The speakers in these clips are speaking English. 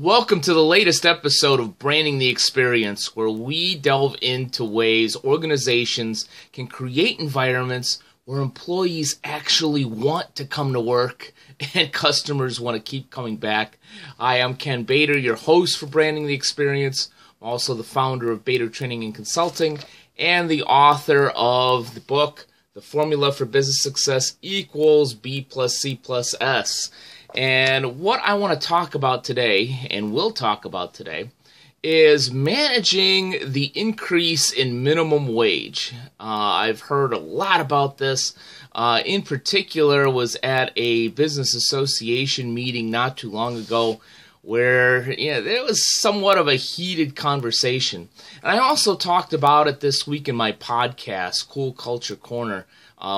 Welcome to the latest episode of Branding the Experience, where we delve into ways organizations can create environments where employees actually want to come to work and customers want to keep coming back. Hi, I'm Ken Bader, your host for Branding the Experience. I'm also the founder of Bader Training and Consulting and the author of the book, The Formula for Business Success equals B plus C plus S. And what I want to talk about today, and will talk about today, is managing the increase in minimum wage. I've heard a lot about this. In particular, was at a business association meeting not too long ago where there was somewhat of a heated conversation. And I also talked about it this week in my podcast, Cool Culture Corner,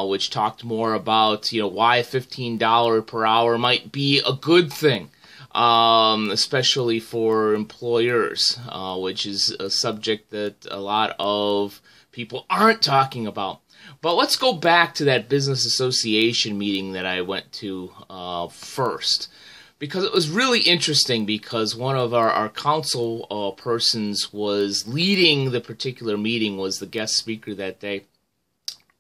which talked more about why $15 per hour might be a good thing, especially for employers, which is a subject that a lot of people aren't talking about. But let's go back to that business association meeting that I went to first, because it was really interesting because one of our council persons was leading the particular meeting, was the guest speaker that day.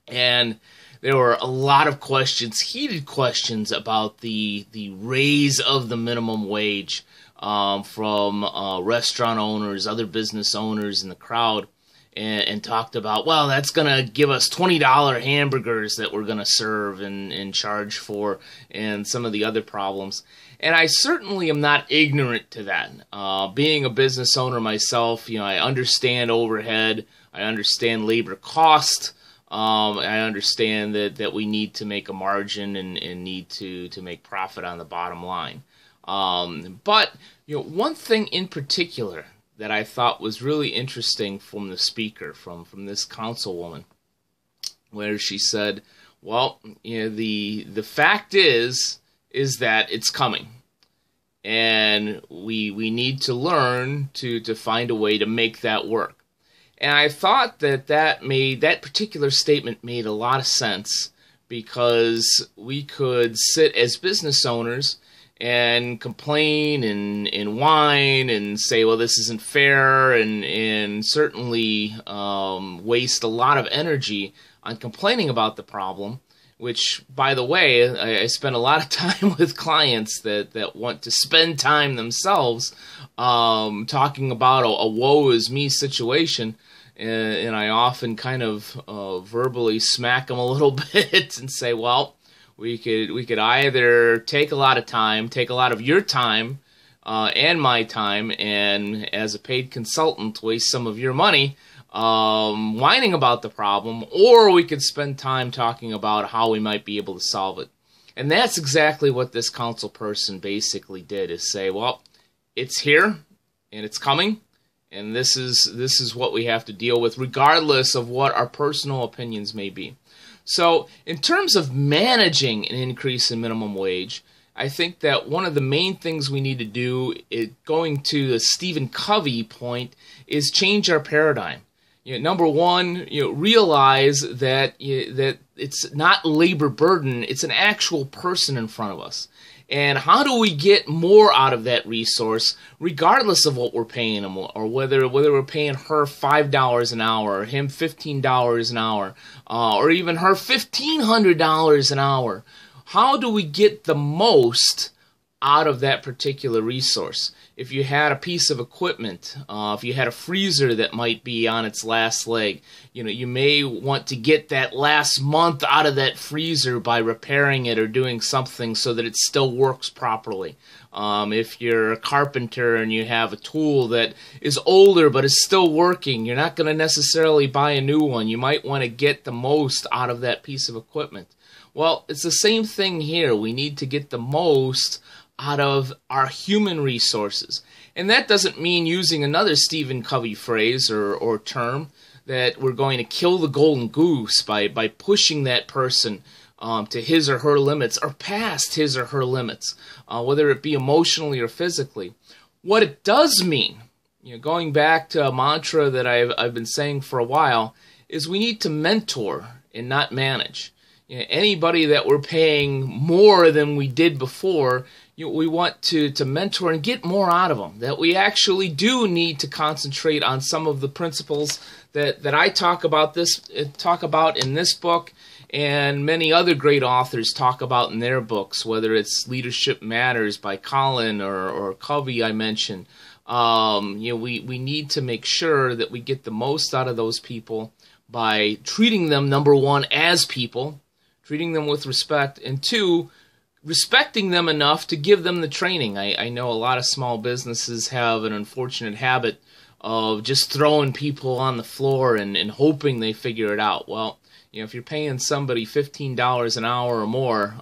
And there were a lot of questions, heated questions about the raise of the minimum wage from restaurant owners, other business owners in the crowd, and talked about, well, that's going to give us $20 hamburgers that we're going to serve and charge for, and some of the other problems. And I certainly am not ignorant to that. Being a business owner myself, I understand overhead, I understand labor cost. I understand that we need to make a margin and need to make profit on the bottom line. But one thing in particular that I thought was really interesting from the speaker, from this councilwoman, where she said, well, the fact is that it's coming. And we need to learn to find a way to make that work. And I thought that particular statement made a lot of sense, because we could sit as business owners and complain and whine and say, well, this isn't fair, and certainly waste a lot of energy on complaining about the problem, which, by the way, I spend a lot of time with clients that want to spend time themselves talking about a woe is me situation. And I often kind of verbally smack them a little bit and say, well, we could either take a lot of your time and my time, and as a paid consultant, waste some of your money whining about the problem, or we could spend time talking about how we might be able to solve it. And that's exactly what this council person basically did, is say, well, it's here and it's coming. And this is what we have to deal with, regardless of what our personal opinions may be. So in terms of managing an increase in minimum wage, I think that one of the main things we need to do, going to the Stephen Covey point, is change our paradigm. Number one, realize that it's not labor burden, it's an actual person in front of us. And how do we get more out of that resource, regardless of what we're paying them, or whether we're paying her $5 an hour, or him $15 an hour, or even her $1,500 an hour? How do we get the most out of that particular resource? If you had a piece of equipment, if you had a freezer that might be on its last leg, you may want to get that last month out of that freezer by repairing it or doing something so that it still works properly. If you're a carpenter and you have a tool that is older but is still working, you're not going to necessarily buy a new one. You might want to get the most out of that piece of equipment. Well, it's the same thing here. We need to get the most out of our human resources. And that doesn't mean using another Stephen Covey phrase or term, that we're going to kill the golden goose by pushing that person to his or her limits, or past his or her limits, whether it be emotionally or physically. What it does mean, going back to a mantra that I've been saying for a while, is we need to mentor and not manage. Anybody that we're paying more than we did before, we want to mentor and get more out of them. That we actually do need to concentrate on some of the principles that I talk about in this book, and many other great authors talk about in their books, whether it's Leadership Matters by Colin or Covey I mentioned. We need to make sure that we get the most out of those people by treating them, number one, as people, treating them with respect, and two, respecting them enough to give them the training. I know a lot of small businesses have an unfortunate habit of just throwing people on the floor and hoping they figure it out. Well, if you're paying somebody $15 an hour or more,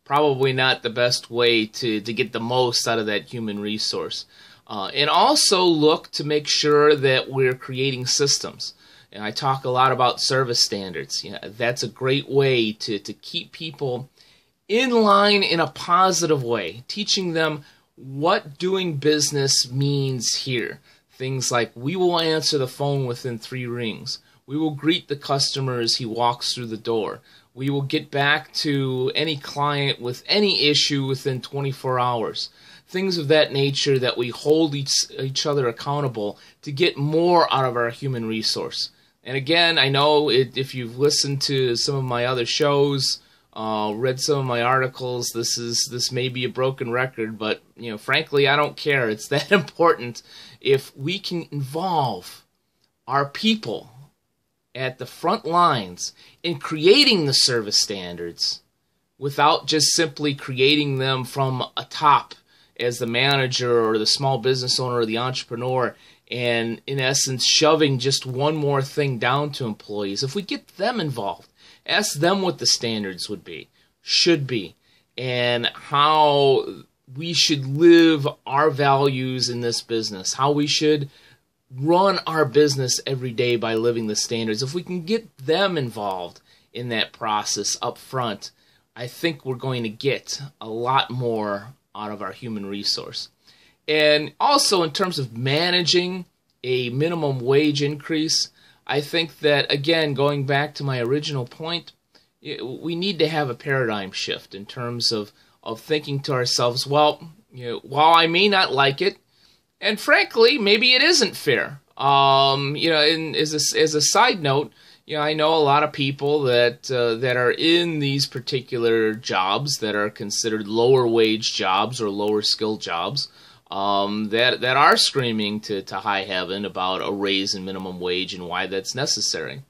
probably not the best way to get the most out of that human resource. And also look to make sure that we're creating systems. And I talk a lot about service standards. That's a great way to keep people in line in a positive way, teaching them what doing business means here. Things like, we will answer the phone within 3 rings. We will greet the customer as he walks through the door. We will get back to any client with any issue within 24 hours. Things of that nature that we hold each other accountable to get more out of our human resource. And again, I know if you've listened to some of my other shows, read some of my articles, this may be a broken record, but frankly, I don't care. It's that important. If we can involve our people at the front lines in creating the service standards without just simply creating them from atop as the manager or the small business owner or the entrepreneur, and in essence shoving just one more thing down to employees. If we get them involved, ask them what the standards should be, and how we should live our values in this business, how we should run our business every day by living the standards. If we can get them involved in that process up front, I think we're going to get a lot more out of our human resource. And also in terms of managing a minimum wage increase, I think that, again, going back to my original point, we need to have a paradigm shift in terms of thinking to ourselves, well, while I may not like it, and frankly, maybe it isn't fair. And as a side note, I know a lot of people that are in these particular jobs that are considered lower wage jobs or lower skill jobs, that are screaming to high heaven about a raise in minimum wage and why that's necessary.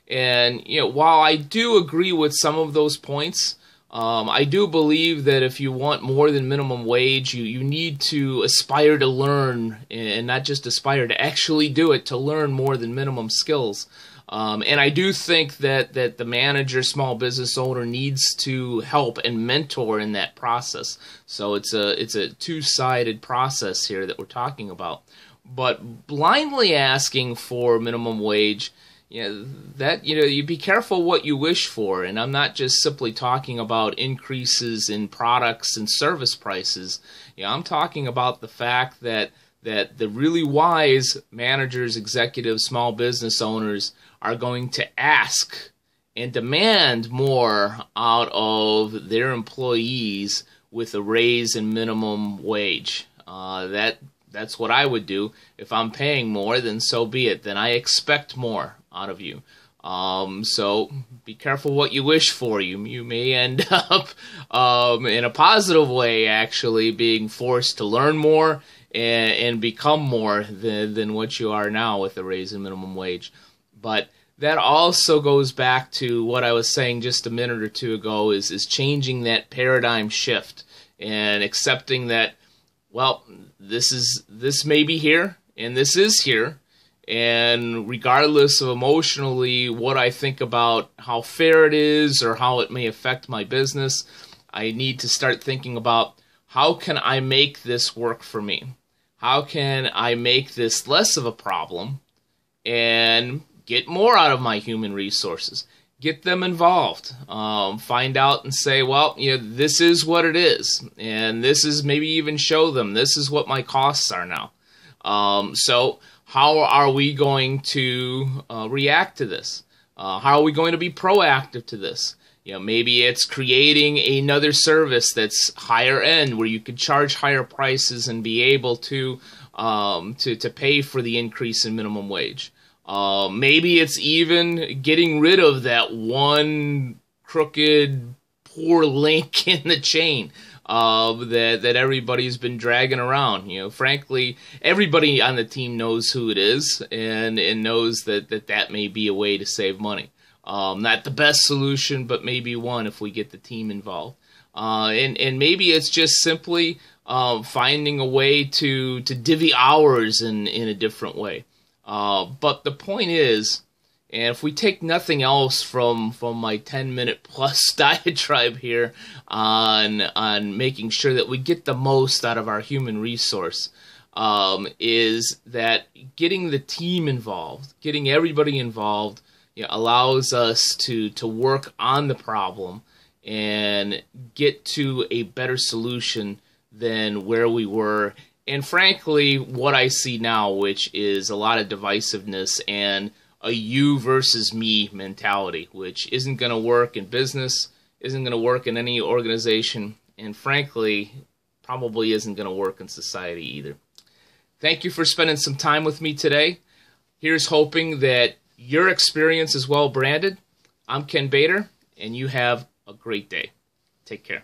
And while I do agree with some of those points, I do believe that if you want more than minimum wage, you need to aspire to learn, and not just aspire to actually do it, to learn more than minimum skills. And I do think that the manager, small business owner, needs to help and mentor in that process. So it's a two-sided process here that we're talking about. But blindly asking for minimum wage, you be careful what you wish for. And I'm not just simply talking about increases in products and service prices. I'm talking about the fact that the really wise managers, executives, small business owners are going to ask and demand more out of their employees with a raise in minimum wage. That's what I would do. If I'm paying more, then so be it. Then I expect more out of you. So be careful what you wish for. You may end up in a positive way, actually, being forced to learn more and become more than what you are now with the raise in minimum wage. But that also goes back to what I was saying just a minute or two ago, is changing that paradigm shift and accepting that, well, this may be here and this is here, and regardless of emotionally what I think about how fair it is or how it may affect my business, I need to start thinking about, how can I make this work for me? How can I make this less of a problem and get more out of my human resources? Get them involved. Find out and say, well, this is what it is. And this is, maybe even show them, this is what my costs are now. So how are we going to react to this? How are we going to be proactive to this? Maybe it's creating another service that's higher end where you could charge higher prices and be able to pay for the increase in minimum wage. Maybe it's even getting rid of that one crooked, poor link in the chain that everybody's been dragging around. Frankly, everybody on the team knows who it is and knows that may be a way to save money. Not the best solution, but maybe one if we get the team involved. And maybe it's just simply finding a way to divvy hours in a different way. But the point is, and if we take nothing else from my 10-minute plus diatribe here on making sure that we get the most out of our human resource, is that getting the team involved, getting everybody involved, allows us to work on the problem and get to a better solution than where we were. And frankly, what I see now, which is a lot of divisiveness and a you versus me mentality, which isn't going to work in business, isn't going to work in any organization, and frankly, probably isn't going to work in society either. Thank you for spending some time with me today. Here's hoping that your experience is well branded. I'm Ken Bader, and you have a great day. Take care.